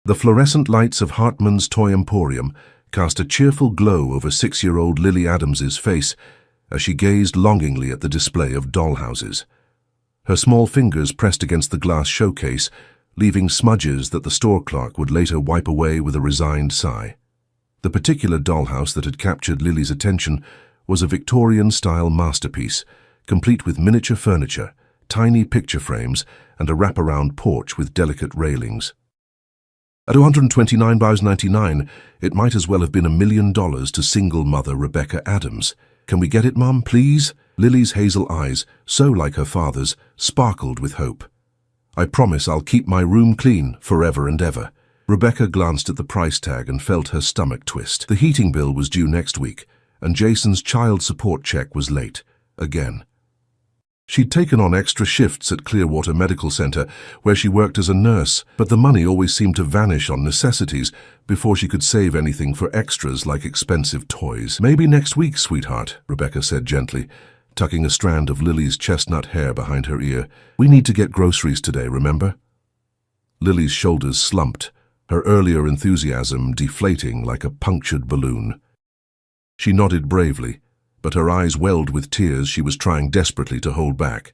The fluorescent lights of Hartman's Toy Emporium cast a cheerful glow over 6-year-old Lily Adams's face as she gazed longingly at the display of dollhouses. Her small fingers pressed against the glass showcase, leaving smudges that the store clerk would later wipe away with a resigned sigh. The particular dollhouse that had captured Lily's attention was a Victorian-style masterpiece, complete with miniature furniture, tiny picture frames, and a wraparound porch with delicate railings. At $129.99, it might as well have been $1 million to single mother Rebecca Adams. "Can we get it, Mum, please?" Lily's hazel eyes, so like her father's, sparkled with hope. "I promise I'll keep my room clean forever and ever." Rebecca glanced at the price tag and felt her stomach twist. The heating bill was due next week, and Jason's child support check was late, again. She'd taken on extra shifts at Clearwater Medical Center, where she worked as a nurse, but the money always seemed to vanish on necessities before she could save anything for extras like expensive toys. "Maybe next week, sweetheart," Rebecca said gently, tucking a strand of Lily's chestnut hair behind her ear. "We need to get groceries today, remember?" Lily's shoulders slumped, her earlier enthusiasm deflating like a punctured balloon. She nodded bravely, but her eyes welled with tears she was trying desperately to hold back.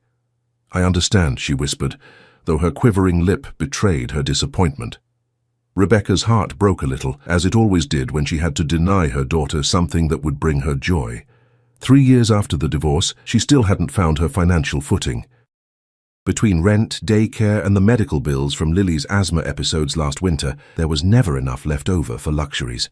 "I understand," she whispered, though her quivering lip betrayed her disappointment. Rebecca's heart broke a little, as it always did when she had to deny her daughter something that would bring her joy. 3 years after the divorce, she still hadn't found her financial footing. Between rent, daycare, and the medical bills from Lily's asthma episodes last winter, there was never enough left over for luxuries.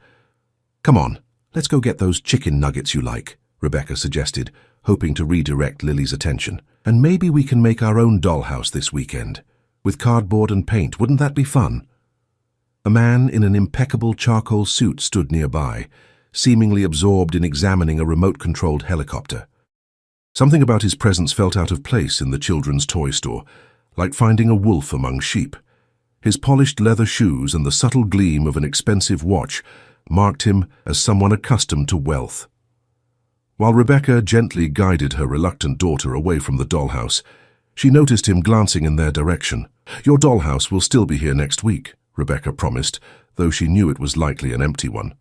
"Come on, let's go get those chicken nuggets you like," Rebecca suggested, hoping to redirect Lily's attention. "And maybe we can make our own dollhouse this weekend. With cardboard and paint, wouldn't that be fun?" A man in an impeccable charcoal suit stood nearby, seemingly absorbed in examining a remote-controlled helicopter. Something about his presence felt out of place in the children's toy store, like finding a wolf among sheep. His polished leather shoes and the subtle gleam of an expensive watch marked him as someone accustomed to wealth. While Rebecca gently guided her reluctant daughter away from the dollhouse, she noticed him glancing in their direction. "Your dollhouse will still be here next week," Rebecca promised, though she knew it was likely an empty one.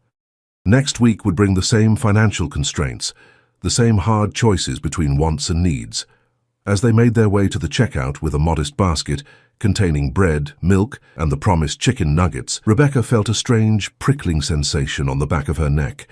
Next week would bring the same financial constraints, the same hard choices between wants and needs. As they made their way to the checkout with a modest basket containing bread, milk, and the promised chicken nuggets, Rebecca felt a strange, prickling sensation on the back of her neck.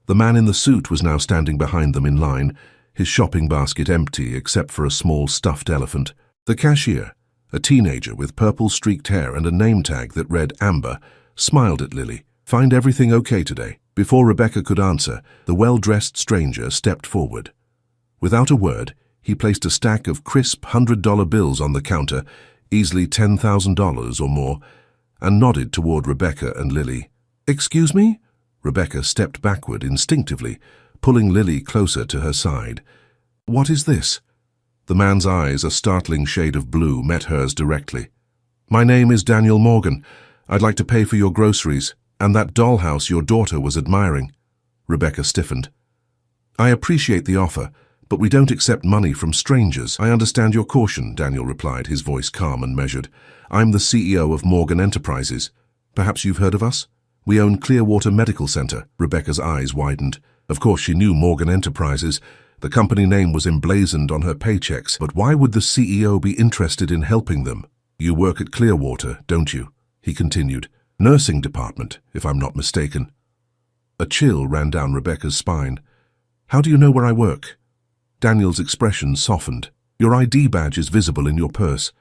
The man in the suit was now standing behind them in line, his shopping basket empty except for a small stuffed elephant. The cashier, a teenager with purple-streaked hair and a name tag that read Amber, smiled at Lily. "Find everything okay today?" Before Rebecca could answer, the well-dressed stranger stepped forward. Without a word, he placed a stack of crisp $100 bills on the counter, easily $10,000 or more, and nodded toward Rebecca and Lily. "Excuse me?" Rebecca stepped backward instinctively, pulling Lily closer to her side. "What is this?" The man's eyes, a startling shade of blue, met hers directly. "My name is Daniel Morgan. I'd like to pay for your groceries and that dollhouse your daughter was admiring." Rebecca stiffened. "I appreciate the offer, but we don't accept money from strangers." "I understand your caution," Daniel replied, his voice calm and measured. "I'm the CEO of Morgan Enterprises. Perhaps you've heard of us? We own Clearwater Medical Center." Rebecca's eyes widened. Of course she knew Morgan Enterprises. The company name was emblazoned on her paychecks, but why would the CEO be interested in helping them? "You work at Clearwater, don't you?" he continued. "Nursing department, if I'm not mistaken." A chill ran down Rebecca's spine. "How do you know where I work?" Daniel's expression softened. "Your ID badge is visible in your purse."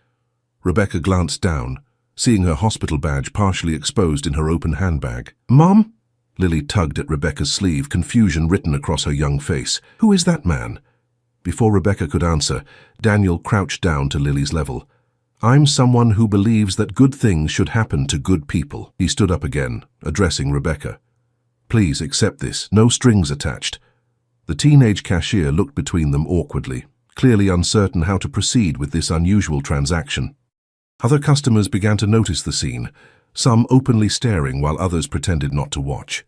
Rebecca glanced down, seeing her hospital badge partially exposed in her open handbag. "Mom?" Lily tugged at Rebecca's sleeve, confusion written across her young face. "Who is that man?" Before Rebecca could answer, Daniel crouched down to Lily's level. "I'm someone who believes that good things should happen to good people." He stood up again, addressing Rebecca. "Please accept this, no strings attached." The teenage cashier looked between them awkwardly, clearly uncertain how to proceed with this unusual transaction. Other customers began to notice the scene, some openly staring while others pretended not to watch.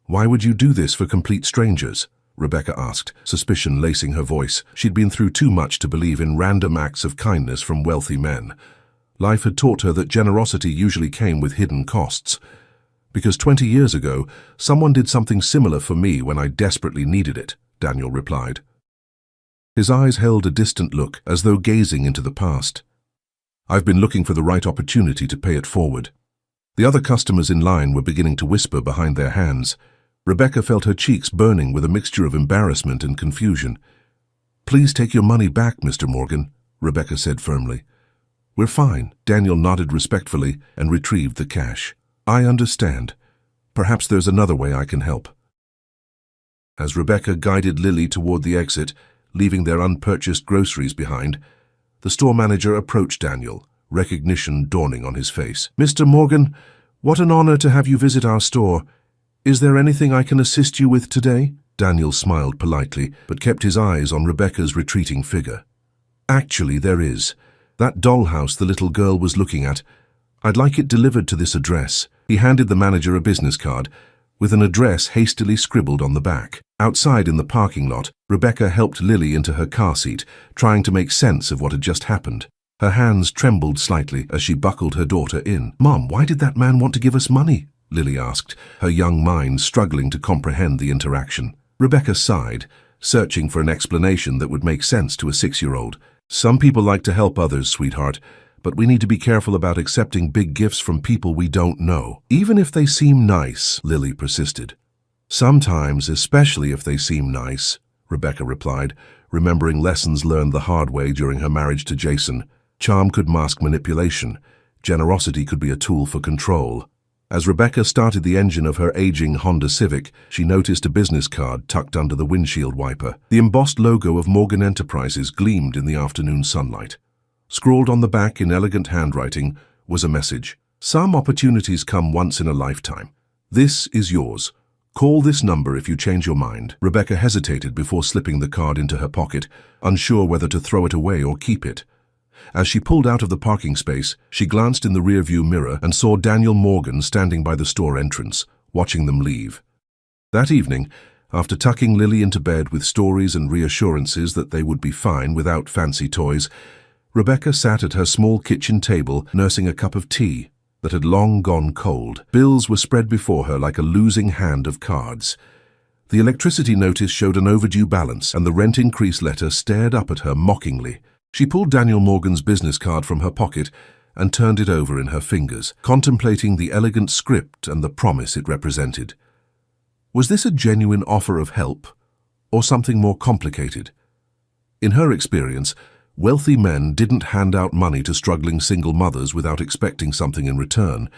"Why would you do this for complete strangers?" Rebecca asked, suspicion lacing her voice. She'd been through too much to believe in random acts of kindness from wealthy men. Life had taught her that generosity usually came with hidden costs. Because 20 years ago, someone did something similar for me when I desperately needed it, Daniel replied. His eyes held a distant look, as though gazing into the past. I've been looking for the right opportunity to pay it forward. The other customers in line were beginning to whisper behind their hands. Rebecca felt her cheeks burning with a mixture of embarrassment and confusion. Please take your money back, Mr. Morgan, Rebecca said firmly. We're fine, Daniel nodded respectfully and retrieved the cash. I understand. Perhaps there's another way I can help. As Rebecca guided Lily toward the exit, leaving their unpurchased groceries behind, the store manager approached Daniel, recognition dawning on his face. Mr. Morgan, what an honor to have you visit our store. Is there anything I can assist you with today? Daniel smiled politely, but kept his eyes on Rebecca's retreating figure. Actually, there is. That dollhouse the little girl was looking at. I'd like it delivered to this address. He handed the manager a business card, with an address hastily scribbled on the back. Outside in the parking lot, Rebecca helped Lily into her car seat, trying to make sense of what had just happened. Her hands trembled slightly as she buckled her daughter in. Mom, why did that man want to give us money? Lily asked, her young mind struggling to comprehend the interaction. Rebecca sighed, searching for an explanation that would make sense to a 6-year-old. Some people like to help others, sweetheart, but we need to be careful about accepting big gifts from people we don't know. Even if they seem nice, Lily persisted. Sometimes, especially if they seem nice, Rebecca replied, remembering lessons learned the hard way during her marriage to Jason. Charm could mask manipulation. Generosity could be a tool for control. As Rebecca started the engine of her aging Honda Civic, she noticed a business card tucked under the windshield wiper. The embossed logo of Morgan Enterprises gleamed in the afternoon sunlight. Scrawled on the back in elegant handwriting was a message. Some opportunities come once in a lifetime. This is yours. Call this number if you change your mind. Rebecca hesitated before slipping the card into her pocket, unsure whether to throw it away or keep it. As she pulled out of the parking space, she glanced in the rearview mirror and saw Daniel Morgan standing by the store entrance, watching them leave. That evening, after tucking Lily into bed with stories and reassurances that they would be fine without fancy toys, Rebecca sat at her small kitchen table nursing a cup of tea that had long gone cold. Bills were spread before her like a losing hand of cards. The electricity notice showed an overdue balance, and the rent increase letter stared up at her mockingly. She pulled Daniel Morgan's business card from her pocket and turned it over in her fingers, contemplating the elegant script and the promise it represented. Was this a genuine offer of help, or something more complicated? In her experience, wealthy men didn't hand out money to struggling single mothers without expecting something in return.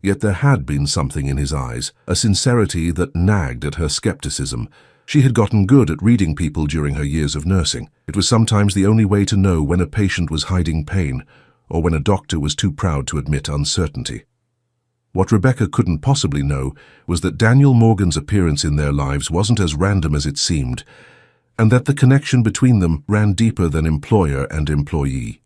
Yet there had been something in his eyes, a sincerity that nagged at her skepticism. She had gotten good at reading people during her years of nursing. It was sometimes the only way to know when a patient was hiding pain, or when a doctor was too proud to admit uncertainty. What Rebecca couldn't possibly know was that Daniel Morgan's appearance in their lives wasn't as random as it seemed, and that the connection between them ran deeper than employer and employee.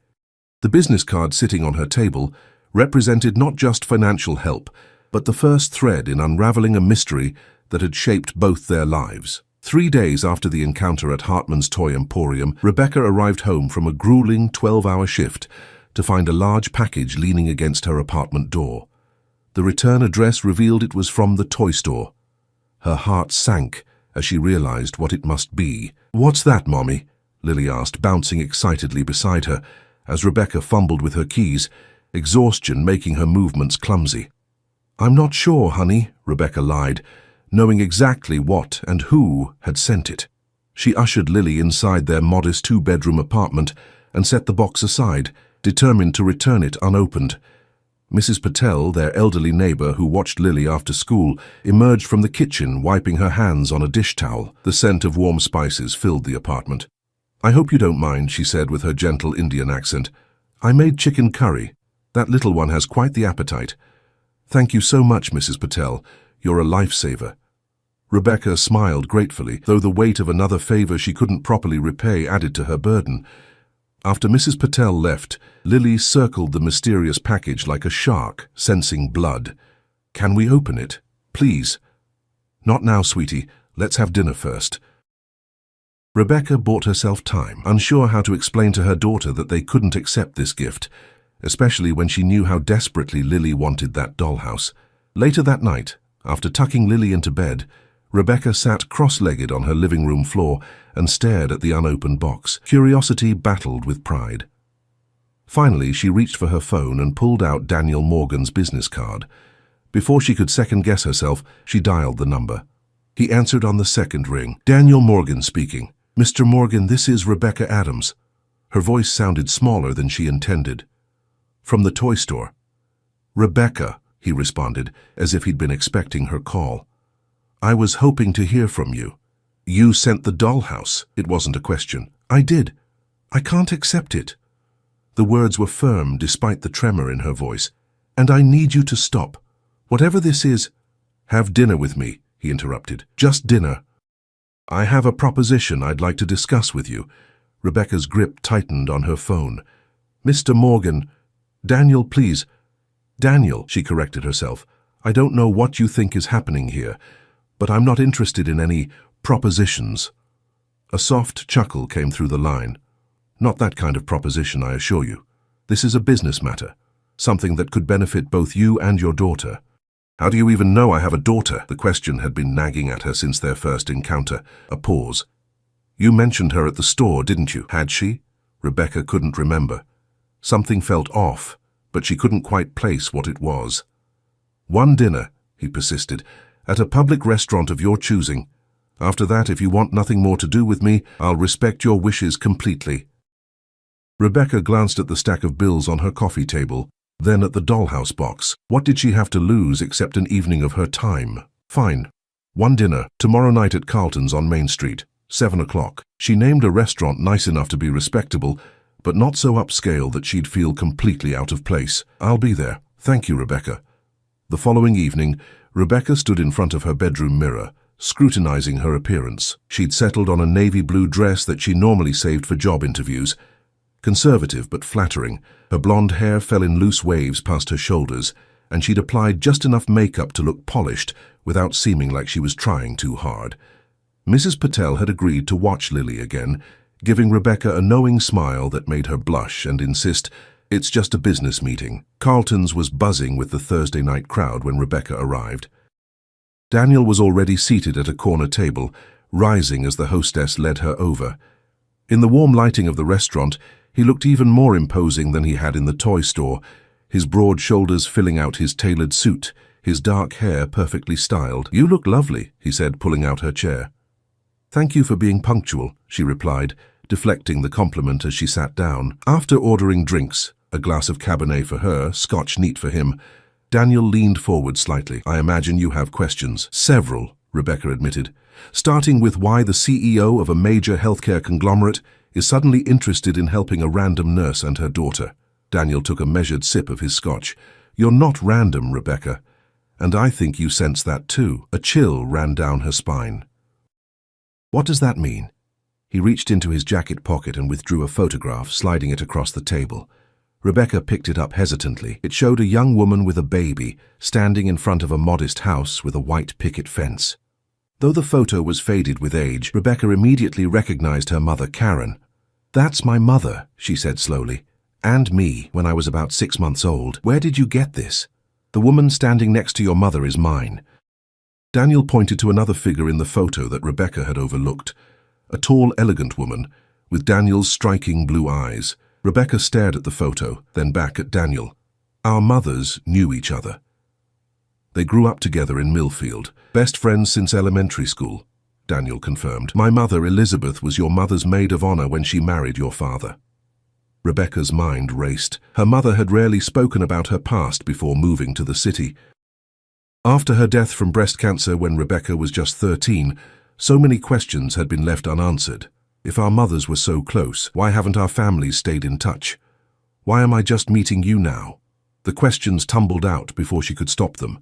The business card sitting on her table represented not just financial help, but the first thread in unraveling a mystery that had shaped both their lives. 3 days after the encounter at Hartman's Toy Emporium, Rebecca arrived home from a grueling 12-hour shift to find a large package leaning against her apartment door. The return address revealed it was from the toy store. Her heart sank as she realized what it must be. "What's that, Mommy?" Lily asked, bouncing excitedly beside her as Rebecca fumbled with her keys, exhaustion making her movements clumsy. "I'm not sure, honey," Rebecca lied, knowing exactly what and who had sent it. She ushered Lily inside their modest 2-bedroom apartment and set the box aside, determined to return it unopened. Mrs. Patel, their elderly neighbor who watched Lily after school, emerged from the kitchen, wiping her hands on a dish towel. The scent of warm spices filled the apartment. "I hope you don't mind," she said with her gentle Indian accent. "I made chicken curry. That little one has quite the appetite." "Thank you so much, Mrs. Patel. You're a lifesaver." Rebecca smiled gratefully, though the weight of another favor she couldn't properly repay added to her burden. After Mrs. Patel left, Lily circled the mysterious package like a shark, sensing blood. "Can we open it? Please." "Not now, sweetie. Let's have dinner first." Rebecca bought herself time, unsure how to explain to her daughter that they couldn't accept this gift, especially when she knew how desperately Lily wanted that dollhouse. Later that night, after tucking Lily into bed, Rebecca sat cross-legged on her living room floor and stared at the unopened box. Curiosity battled with pride. Finally, she reached for her phone and pulled out Daniel Morgan's business card. Before she could second-guess herself, she dialed the number. He answered on the second ring. "Daniel Morgan speaking. Mr. Morgan, this is Rebecca Adams." Her voice sounded smaller than she intended. "From the toy store." "Rebecca," he responded, as if he'd been expecting her call. "I was hoping to hear from you." "You sent the dollhouse." It wasn't a question. "I did. I can't accept it." The words were firm despite the tremor in her voice. "And I need you to stop. Whatever this is—" "Have dinner with me," he interrupted. "Just dinner." "I have a proposition I'd like to discuss with you." Rebecca's grip tightened on her phone. "Mr. Morgan, Daniel, please." "Daniel," she corrected herself. "I don't know what you think is happening here, but I'm not interested in any propositions." A soft chuckle came through the line. "Not that kind of proposition, I assure you. This is a business matter, something that could benefit both you and your daughter." "How do you even know I have a daughter?" The question had been nagging at her since their first encounter. A pause. "You mentioned her at the store, didn't you?" Had she? Rebecca couldn't remember. Something felt off, but she couldn't quite place what it was. "One dinner," he persisted, "at a public restaurant of your choosing. After that, if you want nothing more to do with me, I'll respect your wishes completely." Rebecca glanced at the stack of bills on her coffee table, then at the dollhouse box. What did she have to lose except an evening of her time? "Fine. One dinner, tomorrow night at Carlton's on Main Street, 7 o'clock. She named a restaurant nice enough to be respectable, but not so upscale that she'd feel completely out of place. "I'll be there. Thank you, Rebecca." The following evening, Rebecca stood in front of her bedroom mirror, scrutinizing her appearance. She'd settled on a navy blue dress that she normally saved for job interviews. Conservative but flattering, her blonde hair fell in loose waves past her shoulders, and she'd applied just enough makeup to look polished without seeming like she was trying too hard. Mrs. Patel had agreed to watch Lily again, giving Rebecca a knowing smile that made her blush and insist, "It's just a business meeting." Carlton's was buzzing with the Thursday night crowd when Rebecca arrived. Daniel was already seated at a corner table, rising as the hostess led her over. In the warm lighting of the restaurant, he looked even more imposing than he had in the toy store, his broad shoulders filling out his tailored suit, his dark hair perfectly styled. "You look lovely," he said, pulling out her chair. "Thank you for being punctual," she replied, deflecting the compliment as she sat down. After ordering drinks, a glass of Cabernet for her, Scotch neat for him, Daniel leaned forward slightly. "I imagine you have questions." "Several," Rebecca admitted, "starting with why the CEO of a major healthcare conglomerate is suddenly interested in helping a random nurse and her daughter." Daniel took a measured sip of his Scotch. "You're not random, Rebecca, and I think you sense that too." A chill ran down her spine. "What does that mean?" He reached into his jacket pocket and withdrew a photograph, sliding it across the table. Rebecca picked it up hesitantly. It showed a young woman with a baby, standing in front of a modest house with a white picket fence. Though the photo was faded with age, Rebecca immediately recognized her mother, Karen. "That's my mother," she said slowly. "And me, when I was about 6 months old. Where did you get this?" "The woman standing next to your mother is mine." Daniel pointed to another figure in the photo that Rebecca had overlooked. A tall, elegant woman, with Daniel's striking blue eyes. Rebecca stared at the photo, then back at Daniel. "Our mothers knew each other. They grew up together in Millfield. Best friends since elementary school," Daniel confirmed. "My mother, Elizabeth, was your mother's maid of honor when she married your father." Rebecca's mind raced. Her mother had rarely spoken about her past before moving to the city. After her death from breast cancer when Rebecca was just 13, so many questions had been left unanswered. If our mothers were so close, why haven't our families stayed in touch? Why am I just meeting you now? The questions tumbled out before she could stop them.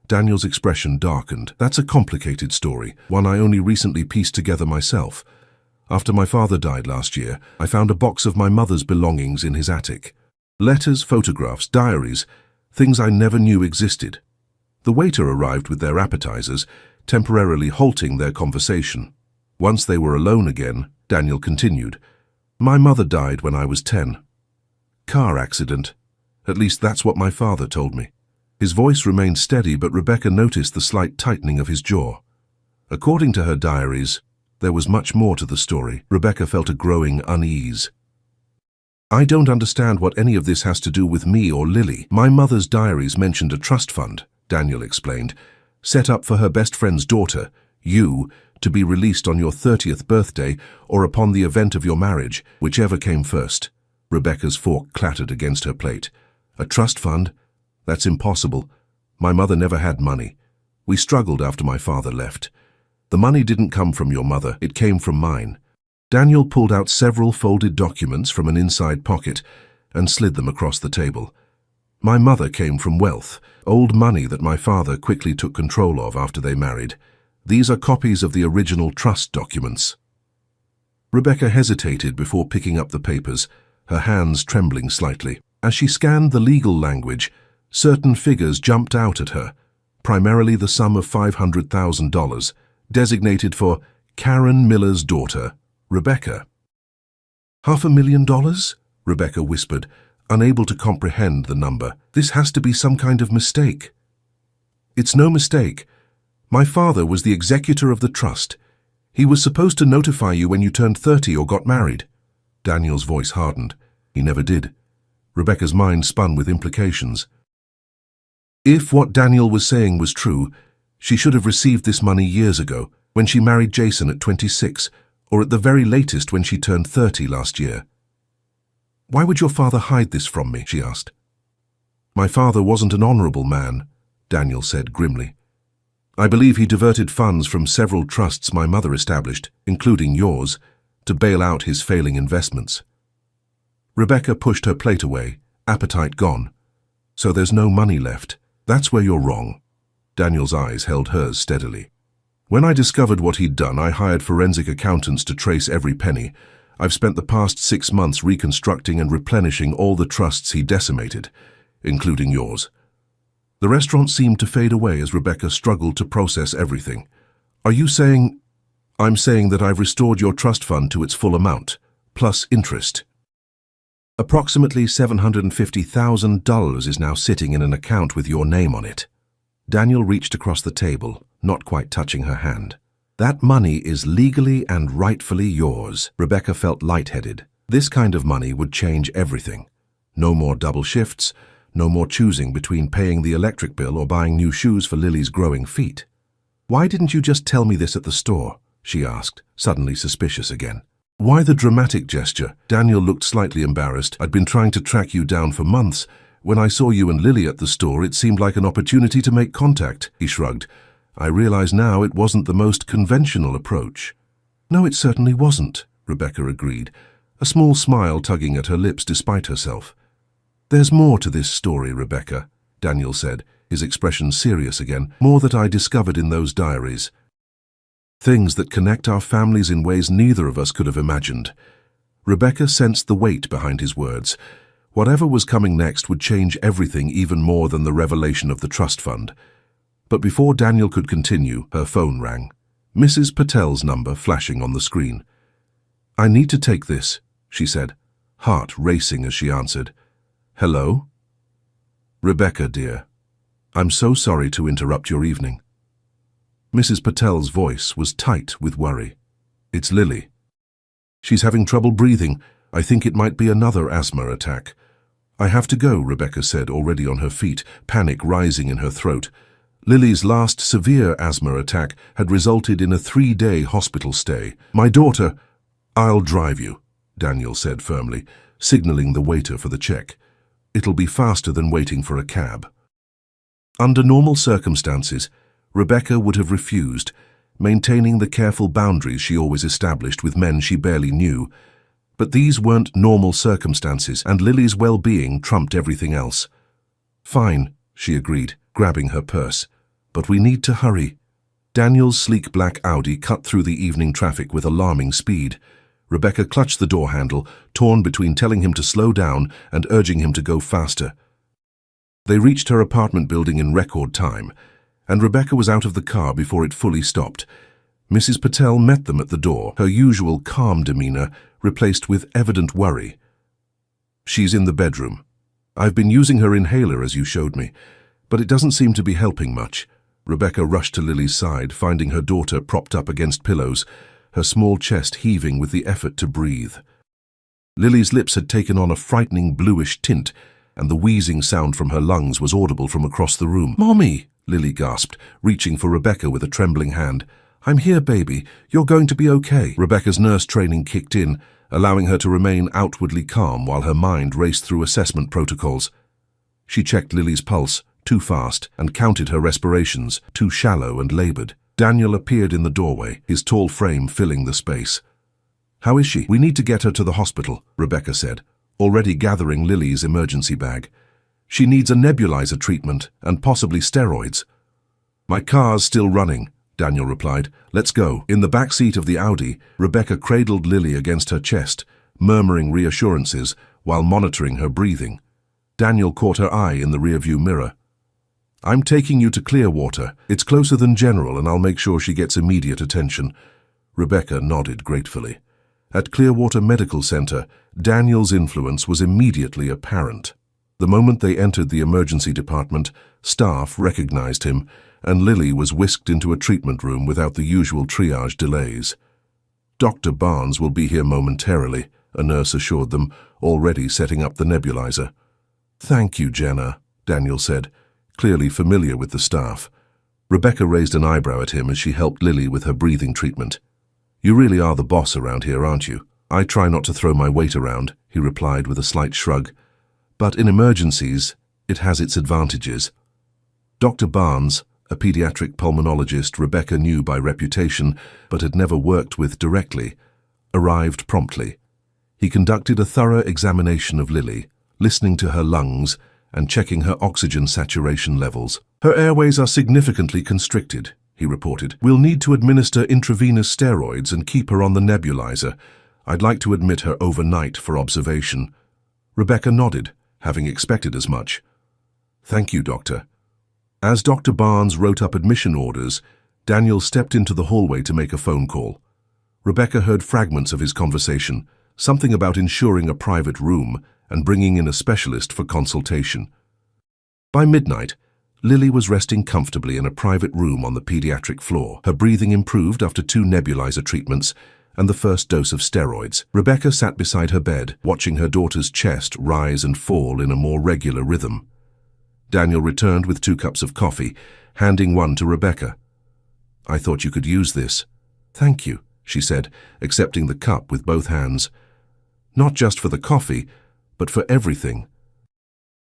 Daniel's expression darkened. "That's a complicated story, one I only recently pieced together myself. After my father died last year, I found a box of my mother's belongings in his attic. Letters, photographs, diaries, things I never knew existed." The waiter arrived with their appetizers, temporarily halting their conversation. Once they were alone again, Daniel continued. "My mother died when I was 10. Car accident. At least that's what my father told me. His voice remained steady, but Rebecca noticed the slight tightening of his jaw. According to her diaries, there was much more to the story. Rebecca felt a growing unease. I don't understand what any of this has to do with me or Lily. My mother's diaries mentioned a trust fund, Daniel explained, set up for her best friend's daughter, you, to be released on your 30th birthday or upon the event of your marriage, whichever came first. Rebecca's fork clattered against her plate. A trust fund? That's impossible. My mother never had money. We struggled after my father left. The money didn't come from your mother, it came from mine. Daniel pulled out several folded documents from an inside pocket and slid them across the table. My mother came from wealth, old money that my father quickly took control of after they married. These are copies of the original trust documents. Rebecca hesitated before picking up the papers, her hands trembling slightly. As she scanned the legal language, certain figures jumped out at her, primarily the sum of $500,000, designated for Karen Miller's daughter, Rebecca. $500,000? Rebecca whispered, unable to comprehend the number. This has to be some kind of mistake. It's no mistake. My father was the executor of the trust. He was supposed to notify you when you turned 30 or got married. Daniel's voice hardened. He never did. Rebecca's mind spun with implications. If what Daniel was saying was true, she should have received this money years ago, when she married Jason at 26, or at the very latest when she turned 30 last year. Why would your father hide this from me? She asked. My father wasn't an honorable man, Daniel said grimly. I believe he diverted funds from several trusts my mother established, including yours, to bail out his failing investments. Rebecca pushed her plate away, appetite gone. So there's no money left. That's where you're wrong. Daniel's eyes held hers steadily. When I discovered what he'd done, I hired forensic accountants to trace every penny. I've spent the past 6 months reconstructing and replenishing all the trusts he decimated, including yours. The restaurant seemed to fade away as Rebecca struggled to process everything. Are you saying... I'm saying that I've restored your trust fund to its full amount, plus interest. Approximately $750,000 is now sitting in an account with your name on it. Daniel reached across the table, not quite touching her hand. That money is legally and rightfully yours. Rebecca felt lightheaded. This kind of money would change everything. No more double shifts, no more choosing between paying the electric bill or buying new shoes for Lily's growing feet. Why didn't you just tell me this at the store? She asked, suddenly suspicious again. Why the dramatic gesture? Daniel looked slightly embarrassed. I'd been trying to track you down for months. When I saw you and Lily at the store, it seemed like an opportunity to make contact. He shrugged. I realize now it wasn't the most conventional approach. No, it certainly wasn't, Rebecca agreed, a small smile tugging at her lips despite herself. There's more to this story, Rebecca, Daniel said, his expression serious again. More that I discovered in those diaries. Things that connect our families in ways neither of us could have imagined. Rebecca sensed the weight behind his words. Whatever was coming next would change everything even more than the revelation of the trust fund. But before Daniel could continue, her phone rang. Mrs. Patel's number flashing on the screen. I need to take this, she said, heart racing as she answered. Hello? Rebecca, dear. I'm so sorry to interrupt your evening. Mrs. Patel's voice was tight with worry. It's Lily. She's having trouble breathing. I think it might be another asthma attack. I have to go, Rebecca said, already on her feet, panic rising in her throat. Lily's last severe asthma attack had resulted in a 3-day hospital stay. My daughter... I'll drive you, Daniel said firmly, signaling the waiter for the check. It'll be faster than waiting for a cab. Under normal circumstances, Rebecca would have refused, maintaining the careful boundaries she always established with men she barely knew. But these weren't normal circumstances, and Lily's well-being trumped everything else. Fine, she agreed, grabbing her purse. But we need to hurry. Daniel's sleek black Audi cut through the evening traffic with alarming speed. Rebecca clutched the door handle, torn between telling him to slow down and urging him to go faster. They reached her apartment building in record time, and Rebecca was out of the car before it fully stopped. Mrs. Patel met them at the door, her usual calm demeanor replaced with evident worry. She's in the bedroom. I've been using her inhaler as you showed me, but it doesn't seem to be helping much. Rebecca rushed to Lily's side, finding her daughter propped up against pillows, her small chest heaving with the effort to breathe. Lily's lips had taken on a frightening bluish tint, and the wheezing sound from her lungs was audible from across the room. "Mommy!" Lily gasped, reaching for Rebecca with a trembling hand. "I'm here, baby. You're going to be okay." Rebecca's nurse training kicked in, allowing her to remain outwardly calm while her mind raced through assessment protocols. She checked Lily's pulse, too fast, and counted her respirations, too shallow and labored. Daniel appeared in the doorway, his tall frame filling the space. "How is she?" "We need to get her to the hospital," Rebecca said, already gathering Lily's emergency bag. "She needs a nebulizer treatment and possibly steroids." "My car's still running," Daniel replied. "Let's go." In the back seat of the Audi, Rebecca cradled Lily against her chest, murmuring reassurances while monitoring her breathing. Daniel caught her eye in the rearview mirror. "I'm taking you to Clearwater. It's closer than General, and I'll make sure she gets immediate attention." Rebecca nodded gratefully. At Clearwater Medical Center, Daniel's influence was immediately apparent. The moment they entered the emergency department, staff recognized him, and Lily was whisked into a treatment room without the usual triage delays. "Dr. Barnes will be here momentarily," a nurse assured them, already setting up the nebulizer. "Thank you, Jenna," Daniel said, clearly familiar with the staff. Rebecca raised an eyebrow at him as she helped Lily with her breathing treatment. "You really are the boss around here, aren't you?" "I try not to throw my weight around," he replied with a slight shrug. "But in emergencies, it has its advantages." Dr. Barnes, a pediatric pulmonologist Rebecca knew by reputation but had never worked with directly, arrived promptly. He conducted a thorough examination of Lily, listening to her lungs and checking her oxygen saturation levels. "Her airways are significantly constricted," he reported. "We'll need to administer intravenous steroids and keep her on the nebulizer. I'd like to admit her overnight for observation." Rebecca nodded, having expected as much. "Thank you, Doctor." As Dr. Barnes wrote up admission orders, Daniel stepped into the hallway to make a phone call. Rebecca heard fragments of his conversation, something about ensuring a private room and bringing in a specialist for consultation. By midnight, Lily was resting comfortably in a private room on the pediatric floor. Her breathing improved after 2 nebulizer treatments and the first dose of steroids. Rebecca sat beside her bed, watching her daughter's chest rise and fall in a more regular rhythm. Daniel returned with 2 cups of coffee, handing one to Rebecca. "I thought you could use this." "Thank you," she said, accepting the cup with both hands. "Not just for the coffee, but for everything.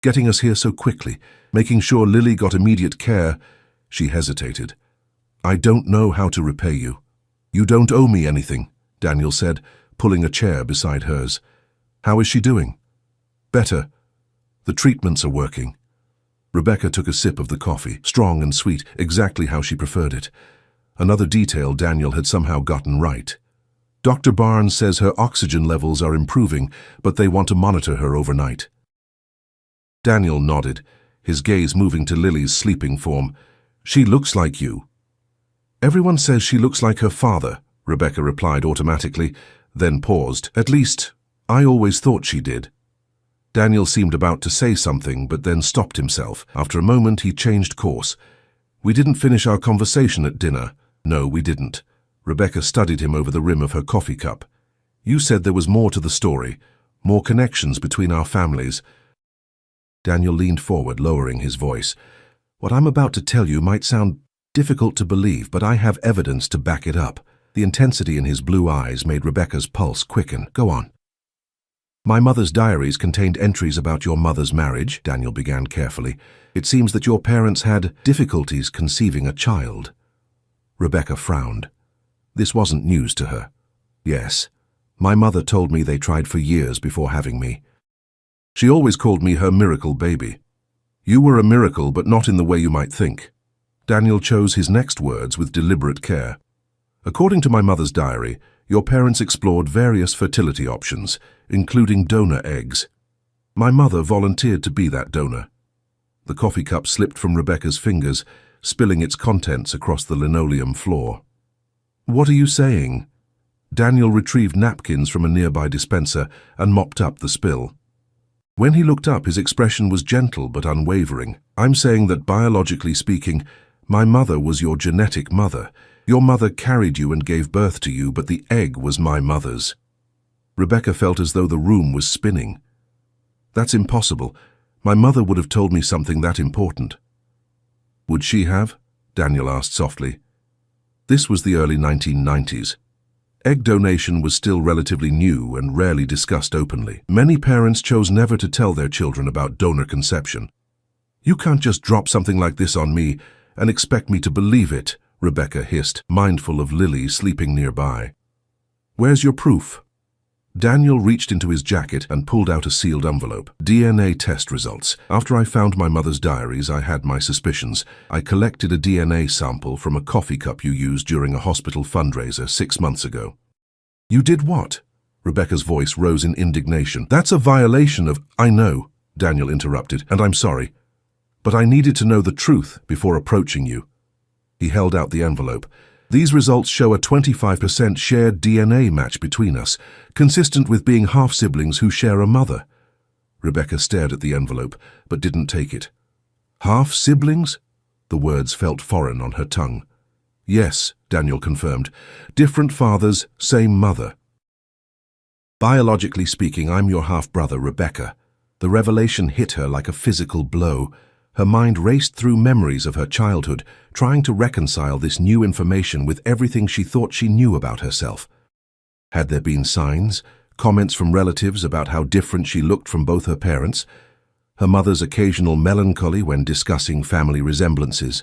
Getting us here so quickly, making sure Lily got immediate care." She hesitated. "I don't know how to repay you." "You don't owe me anything," Daniel said, pulling a chair beside hers. "How is she doing?" "Better. The treatments are working." Rebecca took a sip of the coffee, strong and sweet, exactly how she preferred it. Another detail Daniel had somehow gotten right. "Dr. Barnes says her oxygen levels are improving, but they want to monitor her overnight." Daniel nodded, his gaze moving to Lily's sleeping form. "She looks like you." "Everyone says she looks like her father," Rebecca replied automatically, then paused. "At least, I always thought she did." Daniel seemed about to say something, but then stopped himself. After a moment, he changed course. "We didn't finish our conversation at dinner." "No, we didn't." Rebecca studied him over the rim of her coffee cup. "You said there was more to the story, more connections between our families." Daniel leaned forward, lowering his voice. "What I'm about to tell you might sound difficult to believe, but I have evidence to back it up." The intensity in his blue eyes made Rebecca's pulse quicken. "Go on." "My mother's diaries contained entries about your mother's marriage," Daniel began carefully. "It seems that your parents had difficulties conceiving a child." Rebecca frowned. This wasn't news to her. "Yes. My mother told me they tried for years before having me. She always called me her miracle baby." "You were a miracle, but not in the way you might think." Daniel chose his next words with deliberate care. "According to my mother's diary, your parents explored various fertility options, including donor eggs. My mother volunteered to be that donor." The coffee cup slipped from Rebecca's fingers, spilling its contents across the linoleum floor. "What are you saying?" Daniel retrieved napkins from a nearby dispenser and mopped up the spill. When he looked up, his expression was gentle but unwavering. I'm saying that biologically speaking, my mother was your genetic mother. Your mother carried you and gave birth to you, but the egg was my mother's. Rebecca felt as though the room was spinning. That's impossible. My mother would have told me something that important. Would she have? Daniel asked softly. This was the early 1990s. Egg donation was still relatively new and rarely discussed openly. Many parents chose never to tell their children about donor conception. You can't just drop something like this on me and expect me to believe it, Rebecca hissed, mindful of Lily sleeping nearby. Where's your proof? Daniel reached into his jacket and pulled out a sealed envelope. DNA test results. After I found my mother's diaries, I had my suspicions. I collected a DNA sample from a coffee cup you used during a hospital fundraiser 6 months ago. You did what? Rebecca's voice rose in indignation. That's a violation of— I know, Daniel interrupted, and I'm sorry. But I needed to know the truth before approaching you. He held out the envelope. These results show a 25% shared DNA match between us, consistent with being half-siblings who share a mother. Rebecca stared at the envelope, but didn't take it. Half-siblings? The words felt foreign on her tongue. Yes, Daniel confirmed. Different fathers, same mother. Biologically speaking, I'm your half-brother, Rebecca. The revelation hit her like a physical blow. Her mind raced through memories of her childhood, trying to reconcile this new information with everything she thought she knew about herself. Had there been signs, comments from relatives about how different she looked from both her parents? Her mother's occasional melancholy when discussing family resemblances?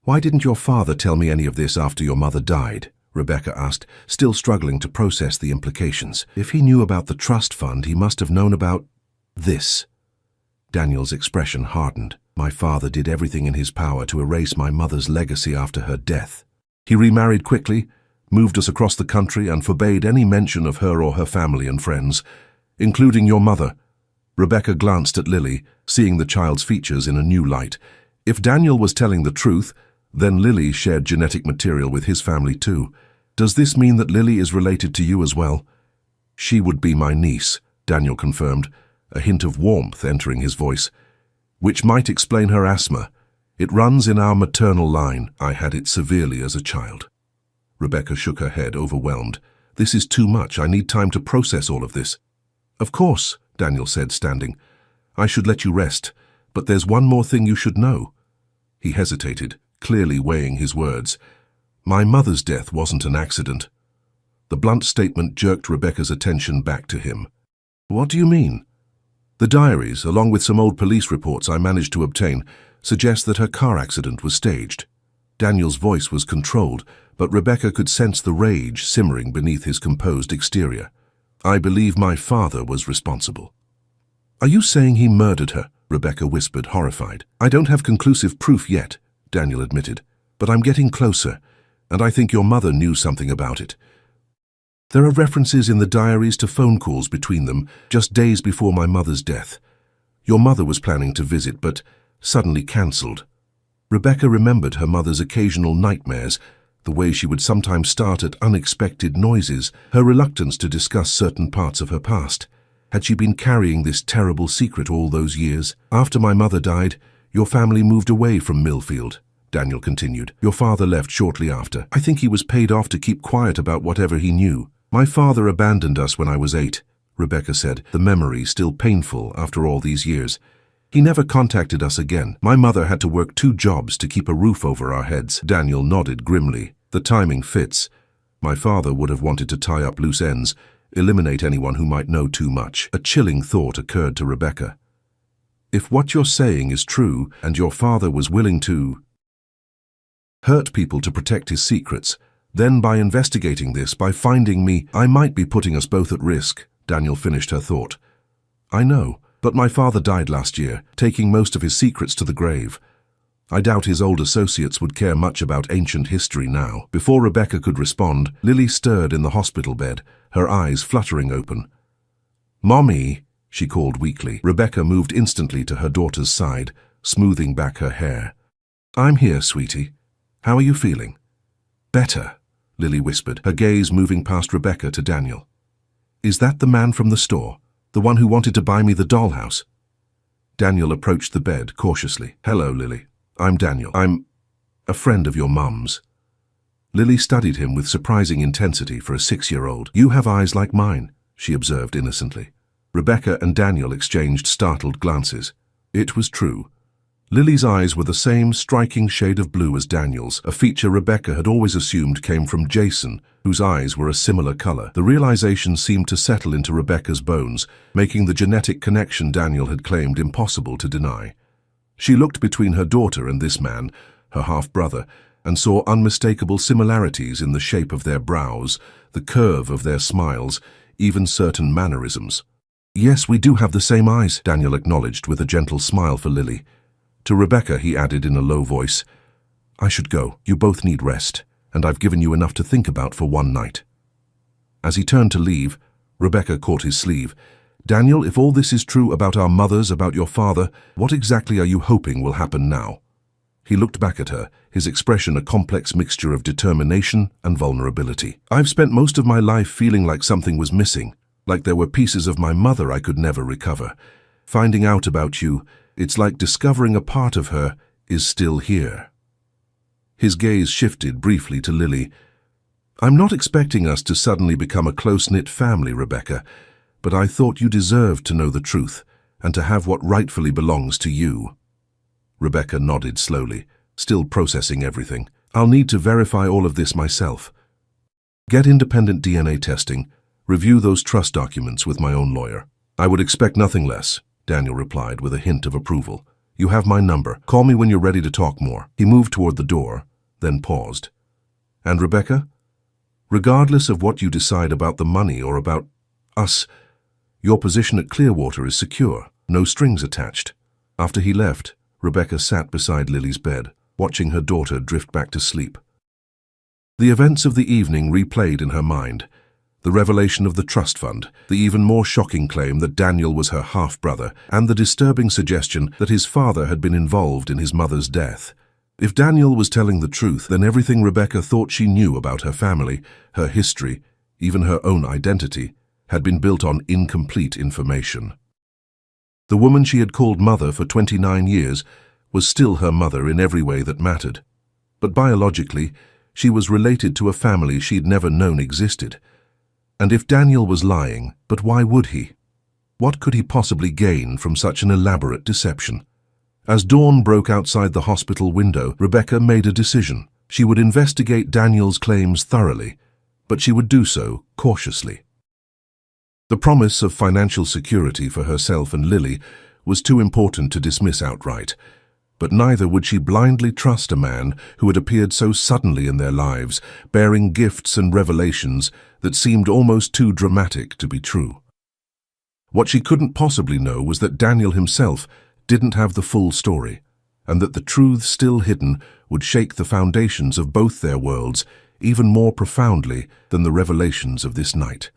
Why didn't your father tell me any of this after your mother died? Rebecca asked, still struggling to process the implications. If he knew about the trust fund, he must have known about this. Daniel's expression hardened. My father did everything in his power to erase my mother's legacy after her death. He remarried quickly, moved us across the country, and forbade any mention of her or her family and friends, including your mother. Rebecca glanced at Lily, seeing the child's features in a new light. If Daniel was telling the truth, then Lily shared genetic material with his family too. Does this mean that Lily is related to you as well? She would be my niece, Daniel confirmed, a hint of warmth entering his voice. Which might explain her asthma. It runs in our maternal line. I had it severely as a child. Rebecca shook her head, overwhelmed. This is too much. I need time to process all of this. Of course, Daniel said, standing. I should let you rest, but there's one more thing you should know. He hesitated, clearly weighing his words. My mother's death wasn't an accident. The blunt statement jerked Rebecca's attention back to him. What do you mean? The diaries, along with some old police reports I managed to obtain, suggest that her car accident was staged. Daniel's voice was controlled, but Rebecca could sense the rage simmering beneath his composed exterior. I believe my father was responsible. Are you saying he murdered her? Rebecca whispered, horrified. I don't have conclusive proof yet, Daniel admitted, but I'm getting closer, and I think your mother knew something about it. There are references in the diaries to phone calls between them just days before my mother's death. Your mother was planning to visit, but suddenly cancelled. Rebecca remembered her mother's occasional nightmares, the way she would sometimes start at unexpected noises, her reluctance to discuss certain parts of her past. Had she been carrying this terrible secret all those years? After my mother died, your family moved away from Millfield, Daniel continued. Your father left shortly after. I think he was paid off to keep quiet about whatever he knew. My father abandoned us when I was 8, Rebecca said, the memory still painful after all these years. He never contacted us again. My mother had to work 2 jobs to keep a roof over our heads. Daniel nodded grimly. The timing fits. My father would have wanted to tie up loose ends, eliminate anyone who might know too much. A chilling thought occurred to Rebecca. If what you're saying is true, and your father was willing to hurt people to protect his secrets, then by investigating this, by finding me, I might be putting us both at risk, Daniel finished her thought. I know, but my father died last year, taking most of his secrets to the grave. I doubt his old associates would care much about ancient history now. Before Rebecca could respond, Lily stirred in the hospital bed, her eyes fluttering open. Mommy, she called weakly. Rebecca moved instantly to her daughter's side, smoothing back her hair. I'm here, sweetie. How are you feeling? Better, Lily whispered, her gaze moving past Rebecca to Daniel. Is that the man from the store? The one who wanted to buy me the dollhouse. Daniel approached the bed cautiously. Hello, Lily. I'm Daniel. I'm a friend of your mum's. Lily studied him with surprising intensity for a 6-year-old. You have eyes like mine, she observed innocently. Rebecca and Daniel exchanged startled glances. It was true. Lily's eyes were the same striking shade of blue as Daniel's, a feature Rebecca had always assumed came from Jason, whose eyes were a similar color. The realization seemed to settle into Rebecca's bones, making the genetic connection Daniel had claimed impossible to deny. She looked between her daughter and this man, her half-brother, and saw unmistakable similarities in the shape of their brows, the curve of their smiles, even certain mannerisms. Yes, we do have the same eyes, Daniel acknowledged with a gentle smile for Lily. To Rebecca, he added in a low voice, I should go. You both need rest, and I've given you enough to think about for one night. As he turned to leave, Rebecca caught his sleeve. Daniel, if all this is true about our mothers, about your father, what exactly are you hoping will happen now? He looked back at her, his expression a complex mixture of determination and vulnerability. I've spent most of my life feeling like something was missing, like there were pieces of my mother I could never recover. Finding out about you, it's like discovering a part of her is still here. His gaze shifted briefly to Lily. I'm not expecting us to suddenly become a close-knit family, Rebecca, but I thought you deserved to know the truth and to have what rightfully belongs to you. Rebecca nodded slowly, still processing everything. I'll need to verify all of this myself. Get independent DNA testing, review those trust documents with my own lawyer. I would expect nothing less, Daniel replied with a hint of approval. You have my number. Call me when you're ready to talk more. He moved toward the door, then paused. And Rebecca? Regardless of what you decide about the money or about us, your position at Clearwater is secure, no strings attached. After he left, Rebecca sat beside Lily's bed, watching her daughter drift back to sleep. The events of the evening replayed in her mind. The revelation of the trust fund, the even more shocking claim that Daniel was her half-brother, and the disturbing suggestion that his father had been involved in his mother's death. If Daniel was telling the truth, then everything Rebecca thought she knew about her family, her history, even her own identity, had been built on incomplete information. The woman she had called mother for 29 years was still her mother in every way that mattered. But biologically, she was related to a family she'd never known existed. And if Daniel was lying, but why would he? What could he possibly gain from such an elaborate deception? As dawn broke outside the hospital window, Rebecca made a decision. She would investigate Daniel's claims thoroughly, but she would do so cautiously. The promise of financial security for herself and Lily was too important to dismiss outright, but neither would she blindly trust a man who had appeared so suddenly in their lives, bearing gifts and revelations that seemed almost too dramatic to be true. What she couldn't possibly know was that Daniel himself didn't have the full story, and that the truths still hidden would shake the foundations of both their worlds even more profoundly than the revelations of this night.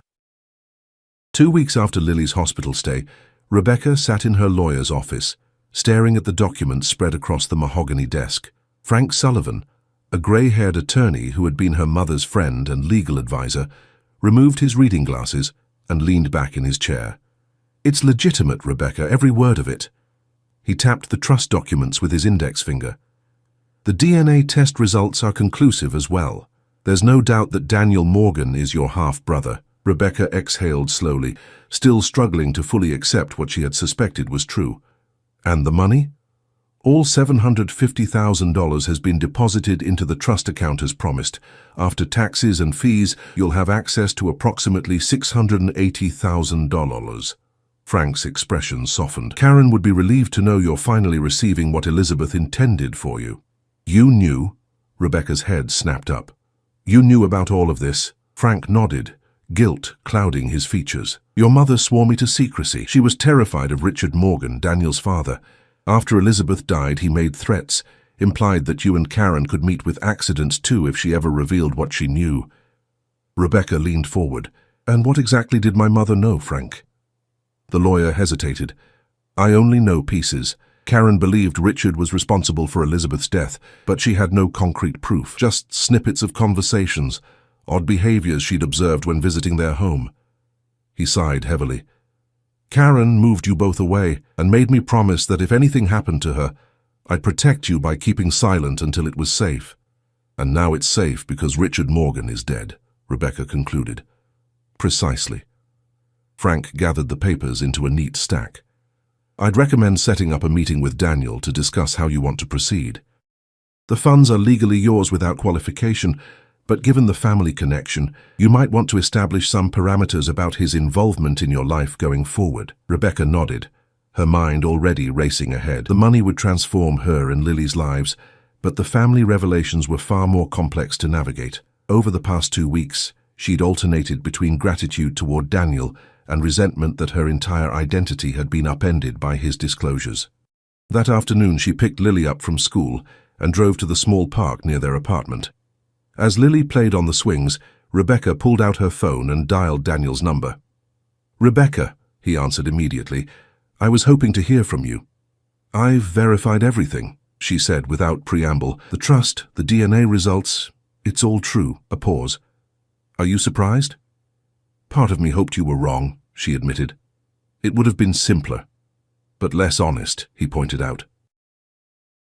2 weeks after Lily's hospital stay, Rebecca sat in her lawyer's office, staring at the documents spread across the mahogany desk. Frank Sullivan, a grey-haired attorney who had been her mother's friend and legal advisor, removed his reading glasses and leaned back in his chair. It's legitimate, Rebecca, every word of it. He tapped the trust documents with his index finger. The DNA test results are conclusive as well. There's no doubt that Daniel Morgan is your half-brother. Rebecca exhaled slowly, still struggling to fully accept what she had suspected was true. And the money? All $750,000 has been deposited into the trust account as promised. After taxes and fees, you'll have access to approximately $680,000. Frank's expression softened. Karen would be relieved to know you're finally receiving what Elizabeth intended for you. You knew? Rebecca's head snapped up. You knew about all of this? Frank nodded, guilt clouding his features. Your mother swore me to secrecy. She was terrified of Richard Morgan, Daniel's father. After Elizabeth died, he made threats, implied that you and Karen could meet with accidents too if she ever revealed what she knew. Rebecca leaned forward. And what exactly did my mother know, Frank? The lawyer hesitated. I only know pieces. Karen believed Richard was responsible for Elizabeth's death, but she had no concrete proof, just snippets of conversations, odd behaviors she'd observed when visiting their home. He sighed heavily. Karen moved you both away and made me promise that if anything happened to her, I'd protect you by keeping silent until it was safe. And now it's safe because Richard Morgan is dead, Rebecca concluded. Precisely. Frank gathered the papers into a neat stack. I'd recommend setting up a meeting with Daniel to discuss how you want to proceed. The funds are legally yours without qualification, but given the family connection, you might want to establish some parameters about his involvement in your life going forward. Rebecca nodded, her mind already racing ahead. The money would transform her and Lily's lives, but the family revelations were far more complex to navigate. Over the past 2 weeks, she'd alternated between gratitude toward Daniel and resentment that her entire identity had been upended by his disclosures. That afternoon, she picked Lily up from school and drove to the small park near their apartment. As Lily played on the swings, Rebecca pulled out her phone and dialed Daniel's number. "Rebecca," he answered immediately, "I was hoping to hear from you." "I've verified everything," she said without preamble. "The trust, the DNA results, it's all true." A pause. "Are you surprised?" "Part of me hoped you were wrong," she admitted. "It would have been simpler, but less honest," he pointed out.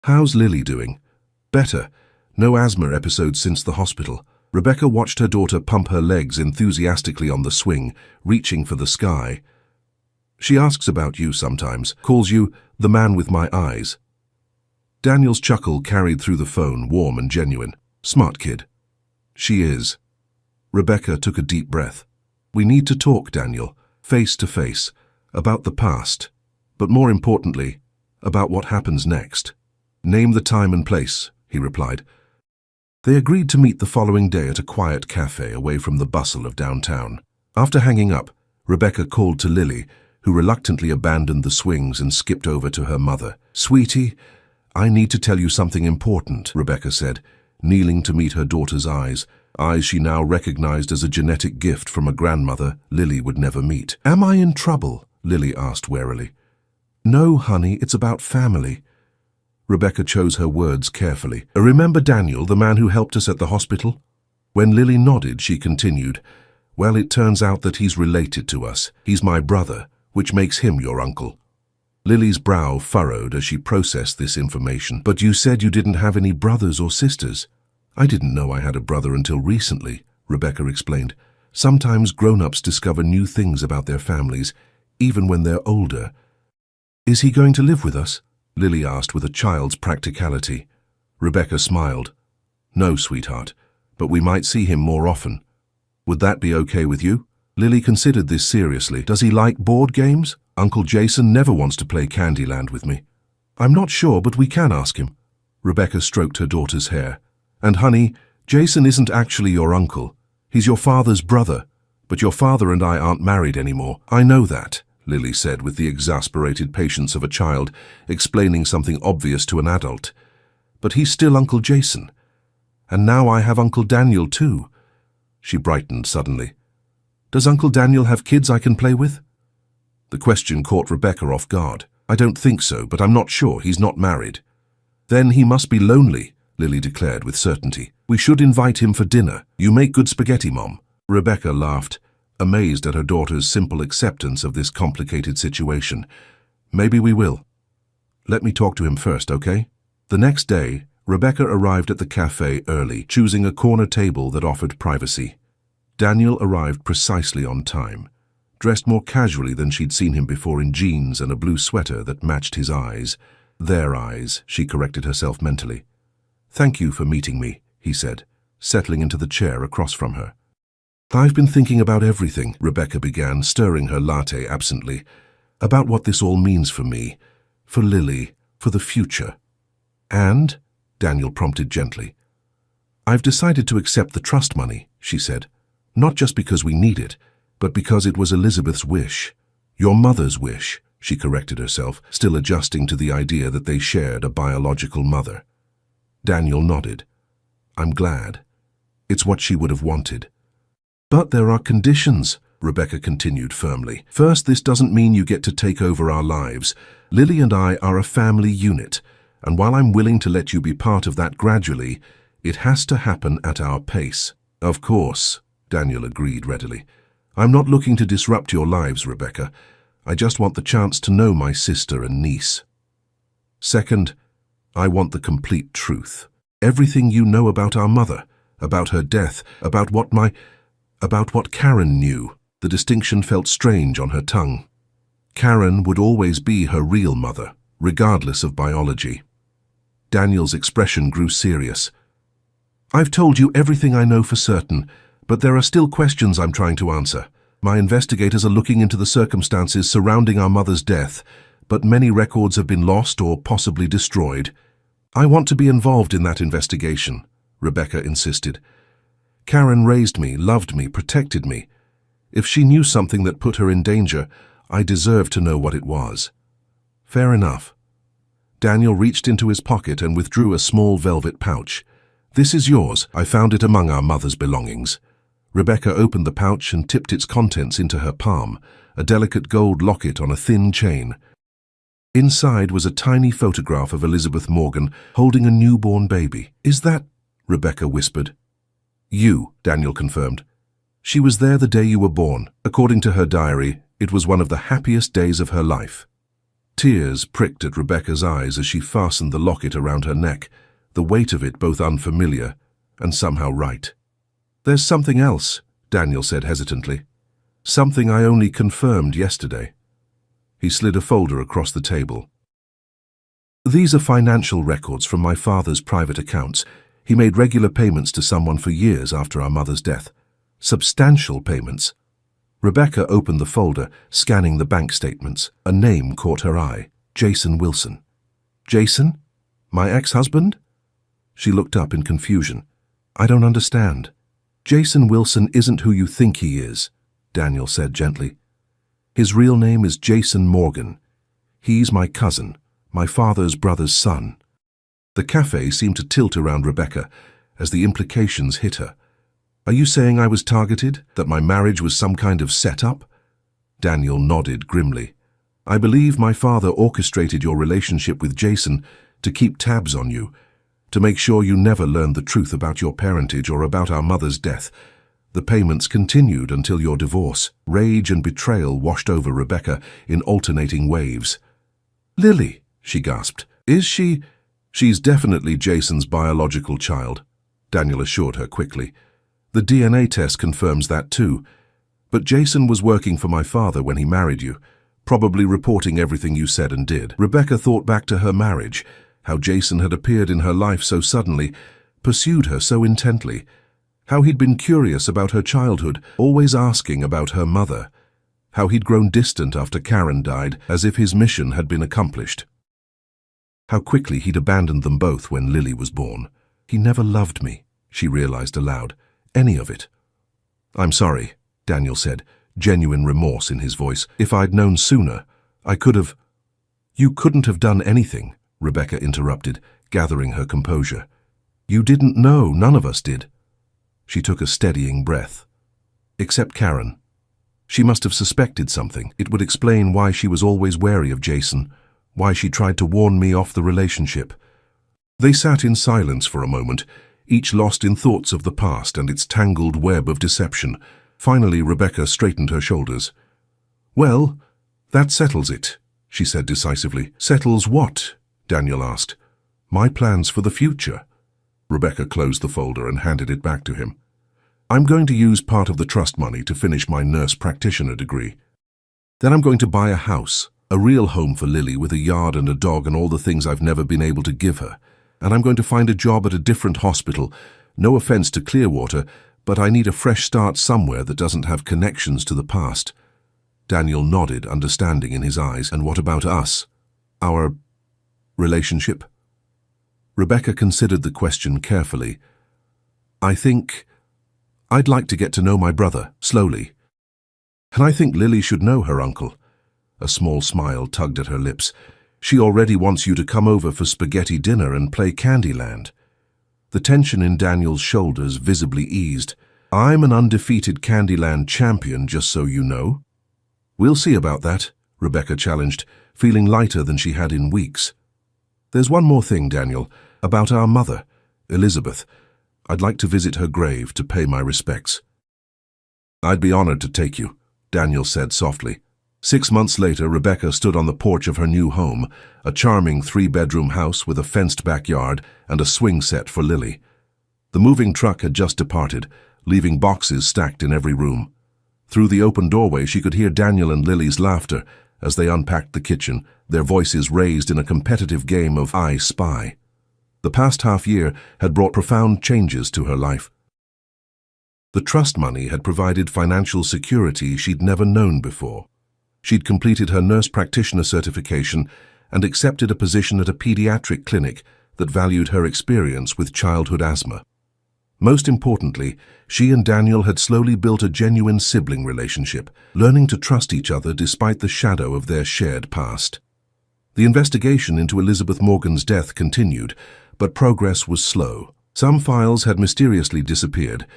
"How's Lily doing?" "Better. No asthma episodes since the hospital." Rebecca watched her daughter pump her legs enthusiastically on the swing, reaching for the sky. "She asks about you sometimes, calls you the man with my eyes." Daniel's chuckle carried through the phone, warm and genuine. "Smart kid." "She is." Rebecca took a deep breath. "We need to talk, Daniel, face to face, about the past, but more importantly, about what happens next." "Name the time and place," he replied. They agreed to meet the following day at a quiet cafe away from the bustle of downtown. After hanging up, Rebecca called to Lily, who reluctantly abandoned the swings and skipped over to her mother. "Sweetie, I need to tell you something important," Rebecca said, kneeling to meet her daughter's eyes she now recognized as a genetic gift from a grandmother Lily would never meet. "Am I in trouble?" Lily asked warily. "No, honey, it's about family." Rebecca chose her words carefully. "Remember Daniel, the man who helped us at the hospital?" When Lily nodded, she continued, "Well, it turns out that he's related to us. He's my brother, which makes him your uncle." Lily's brow furrowed as she processed this information. "But you said you didn't have any brothers or sisters." "I didn't know I had a brother until recently," Rebecca explained. "Sometimes grown-ups discover new things about their families, even when they're older." "Is he going to live with us?" Lily asked with a child's practicality. Rebecca smiled. "No, sweetheart, but we might see him more often. Would that be okay with you?" Lily considered this seriously. "Does he like board games? Uncle Jason never wants to play Candyland with me." "I'm not sure, but we can ask him." Rebecca stroked her daughter's hair. "And honey, Jason isn't actually your uncle. He's your father's brother, but your father and I aren't married anymore." "I know that," Lily said with the exasperated patience of a child, explaining something obvious to an adult. "But he's still Uncle Jason. And now I have Uncle Daniel too." She brightened suddenly. "Does Uncle Daniel have kids I can play with?" The question caught Rebecca off guard. "I don't think so, but I'm not sure. He's not married." "Then he must be lonely," Lily declared with certainty. "We should invite him for dinner. You make good spaghetti, Mom." Rebecca laughed, amazed at her daughter's simple acceptance of this complicated situation. "Maybe we will. Let me talk to him first, okay?" The next day, Rebecca arrived at the cafe early, choosing a corner table that offered privacy. Daniel arrived precisely on time, dressed more casually than she'd seen him before in jeans and a blue sweater that matched his eyes. Their eyes, she corrected herself mentally. "Thank you for meeting me," he said, settling into the chair across from her. "I've been thinking about everything," Rebecca began, stirring her latte absently, "about what this all means for me, for Lily, for the future." "And?" Daniel prompted gently. "I've decided to accept the trust money," she said, "not just because we need it, but because it was Elizabeth's wish. Your mother's wish," she corrected herself, still adjusting to the idea that they shared a biological mother. Daniel nodded. "I'm glad. It's what she would have wanted." "But there are conditions," Rebecca continued firmly. "First, this doesn't mean you get to take over our lives. Lily and I are a family unit, and while I'm willing to let you be part of that gradually, it has to happen at our pace." "Of course," Daniel agreed readily. "I'm not looking to disrupt your lives, Rebecca. I just want the chance to know my sister and niece. Second, I want the complete truth. Everything you know about our mother, about her death, about what Karen knew. The distinction felt strange on her tongue. Karen would always be her real mother, regardless of biology. Daniel's expression grew serious. I've told you everything I know for certain, but there are still questions I'm trying to answer. My investigators are looking into the circumstances surrounding our mother's death, but many records have been lost or possibly destroyed. I want to be involved in that investigation, Rebecca insisted. Karen raised me, loved me, protected me. If she knew something that put her in danger, I deserve to know what it was. Fair enough. Daniel reached into his pocket and withdrew a small velvet pouch. This is yours. I found it among our mother's belongings. Rebecca opened the pouch and tipped its contents into her palm, a delicate gold locket on a thin chain. Inside was a tiny photograph of Elizabeth Morgan holding a newborn baby. Is that? Rebecca whispered. You, Daniel confirmed. She was there the day you were born. According to her diary, it was one of the happiest days of her life. Tears pricked at Rebecca's eyes as she fastened the locket around her neck, the weight of it both unfamiliar and somehow right. There's something else, Daniel said hesitantly. Something I only confirmed yesterday. He slid a folder across the table. These are financial records from my father's private accounts. He made regular payments to someone for years after our mother's death. Substantial payments. Rebecca opened the folder, scanning the bank statements. A name caught her eye. Jason Wilson. Jason? My ex-husband? She looked up in confusion. I don't understand. Jason Wilson isn't who you think he is, Daniel said gently. His real name is Jason Morgan. He's my cousin, my father's brother's son. The cafe seemed to tilt around Rebecca as the implications hit her. Are you saying I was targeted, that my marriage was some kind of setup? Daniel nodded grimly. I believe my father orchestrated your relationship with Jason to keep tabs on you, to make sure you never learned the truth about your parentage or about our mother's death. The payments continued until your divorce. Rage and betrayal washed over Rebecca in alternating waves. Lily, she gasped. Is she? She's definitely Jason's biological child, Daniel assured her quickly. The DNA test confirms that too. But Jason was working for my father when he married you, probably reporting everything you said and did. Rebecca thought back to her marriage, how Jason had appeared in her life so suddenly, pursued her so intently, how he'd been curious about her childhood, always asking about her mother, how he'd grown distant after Karen died, as if his mission had been accomplished. How quickly he'd abandoned them both when Lily was born. He never loved me, she realized aloud. Any of it. I'm sorry, Daniel said, genuine remorse in his voice. If I'd known sooner, I could have... You couldn't have done anything, Rebecca interrupted, gathering her composure. You didn't know, none of us did. She took a steadying breath. Except Karen. She must have suspected something. It would explain why she was always wary of Jason, why she tried to warn me off the relationship. They sat in silence for a moment, each lost in thoughts of the past and its tangled web of deception. Finally, Rebecca straightened her shoulders. Well, that settles it, she said decisively. Settles what? Daniel asked. My plans for the future. Rebecca closed the folder and handed it back to him. I'm going to use part of the trust money to finish my nurse practitioner degree. Then I'm going to buy a house, a real home for Lily with a yard and a dog and all the things I've never been able to give her. And I'm going to find a job at a different hospital. No offense to Clearwater, but I need a fresh start somewhere that doesn't have connections to the past. Daniel nodded, understanding in his eyes. And what about us? Our relationship? Rebecca considered the question carefully. I think I'd like to get to know my brother, slowly. And I think Lily should know her uncle. A small smile tugged at her lips. She already wants you to come over for spaghetti dinner and play Candyland. The tension in Daniel's shoulders visibly eased. I'm an undefeated Candyland champion, just so you know. We'll see about that, Rebecca challenged, feeling lighter than she had in weeks. There's one more thing, Daniel, about our mother, Elizabeth. I'd like to visit her grave to pay my respects. I'd be honored to take you, Daniel said softly. 6 months later, Rebecca stood on the porch of her new home, a charming 3-bedroom house with a fenced backyard and a swing set for Lily. The moving truck had just departed, leaving boxes stacked in every room. Through the open doorway, she could hear Daniel and Lily's laughter as they unpacked the kitchen, their voices raised in a competitive game of I Spy. The past half-year had brought profound changes to her life. The trust money had provided financial security she'd never known before. She'd completed her nurse practitioner certification and accepted a position at a pediatric clinic that valued her experience with childhood asthma. Most importantly, she and Daniel had slowly built a genuine sibling relationship, learning to trust each other despite the shadow of their shared past. The investigation into Elizabeth Morgan's death continued, but progress was slow. Some files had mysteriously disappeared,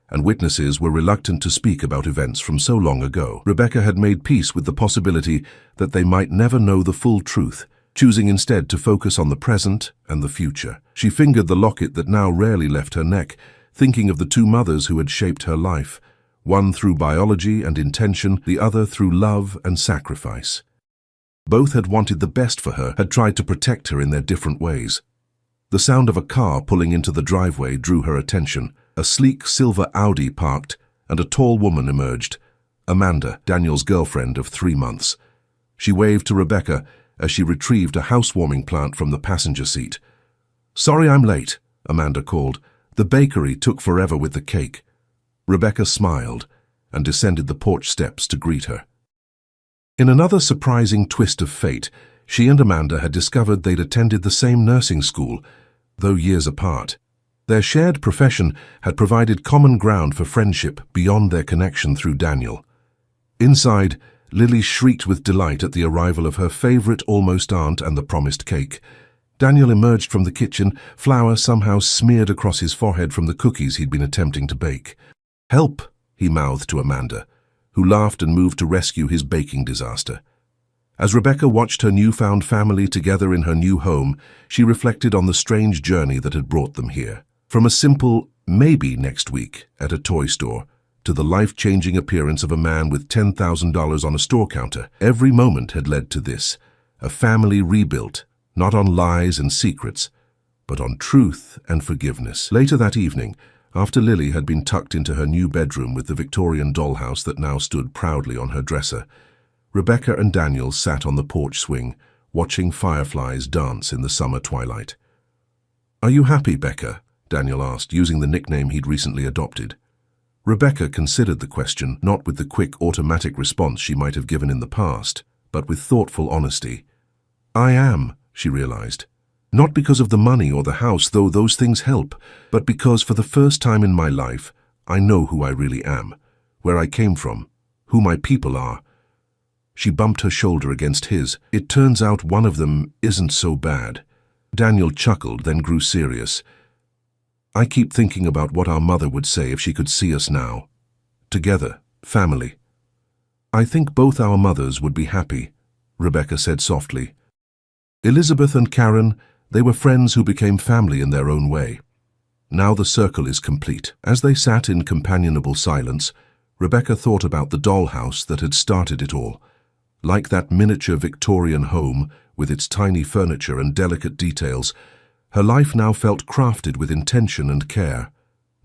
and witnesses were reluctant to speak about events from so long ago. Rebecca had made peace with the possibility that they might never know the full truth, choosing instead to focus on the present and the future. She fingered the locket that now rarely left her neck, thinking of the 2 mothers who had shaped her life, one through biology and intention, the other through love and sacrifice. Both had wanted the best for her, had tried to protect her in their different ways. The sound of a car pulling into the driveway drew her attention. A sleek silver Audi parked, and a tall woman emerged, Amanda, Daniel's girlfriend of 3 months. She waved to Rebecca as she retrieved a housewarming plant from the passenger seat. "Sorry I'm late," Amanda called. "The bakery took forever with the cake." Rebecca smiled and descended the porch steps to greet her. In another surprising twist of fate, she and Amanda had discovered they'd attended the same nursing school, though years apart. Their shared profession had provided common ground for friendship beyond their connection through Daniel. Inside, Lily shrieked with delight at the arrival of her favorite almost aunt and the promised cake. Daniel emerged from the kitchen, flour somehow smeared across his forehead from the cookies he'd been attempting to bake. "Help," he mouthed to Amanda, who laughed and moved to rescue his baking disaster. As Rebecca watched her newfound family together in her new home, she reflected on the strange journey that had brought them here. From a simple, maybe next week, at a toy store, to the life-changing appearance of a man with $10,000 on a store counter, every moment had led to this, a family rebuilt, not on lies and secrets, but on truth and forgiveness. Later that evening, after Lily had been tucked into her new bedroom with the Victorian dollhouse that now stood proudly on her dresser, Rebecca and Daniel sat on the porch swing, watching fireflies dance in the summer twilight. "Are you happy, Becca?" Daniel asked, using the nickname he'd recently adopted. Rebecca considered the question, not with the quick automatic response she might have given in the past, but with thoughtful honesty. "I am," she realized. "Not because of the money or the house, though those things help, but because for the first time in my life, I know who I really am, where I came from, who my people are." She bumped her shoulder against his. "It turns out one of them isn't so bad." Daniel chuckled, then grew serious. "I keep thinking about what our mother would say if she could see us now. Together, family. I think both our mothers would be happy," Rebecca said softly. Elizabeth and Karen, they were friends who became family in their own way. Now the circle is complete. As they sat in companionable silence, Rebecca thought about the dollhouse that had started it all. Like that miniature Victorian home, with its tiny furniture and delicate details, her life now felt crafted with intention and care.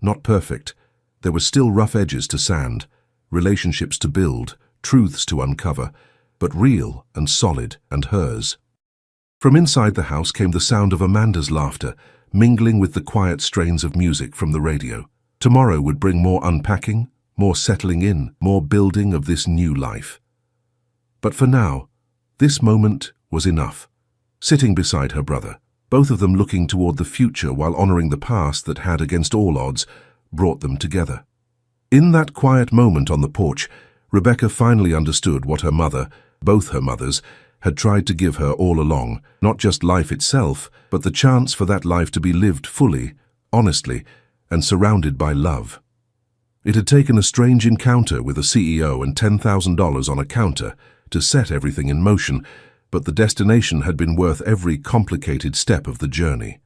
Not perfect. There were still rough edges to sand, relationships to build, truths to uncover, but real and solid, and hers. From inside the house came the sound of Amanda's laughter, mingling with the quiet strains of music from the radio. Tomorrow would bring more unpacking, more settling in, more building of this new life. But for now, this moment was enough. Sitting beside her brother, both of them looking toward the future while honoring the past that had, against all odds, brought them together. In that quiet moment on the porch, Rebecca finally understood what her mother, both her mothers, had tried to give her all along, not just life itself, but the chance for that life to be lived fully, honestly, and surrounded by love. It had taken a strange encounter with a CEO and $10,000 on a counter to set everything in motion, but the destination had been worth every complicated step of the journey.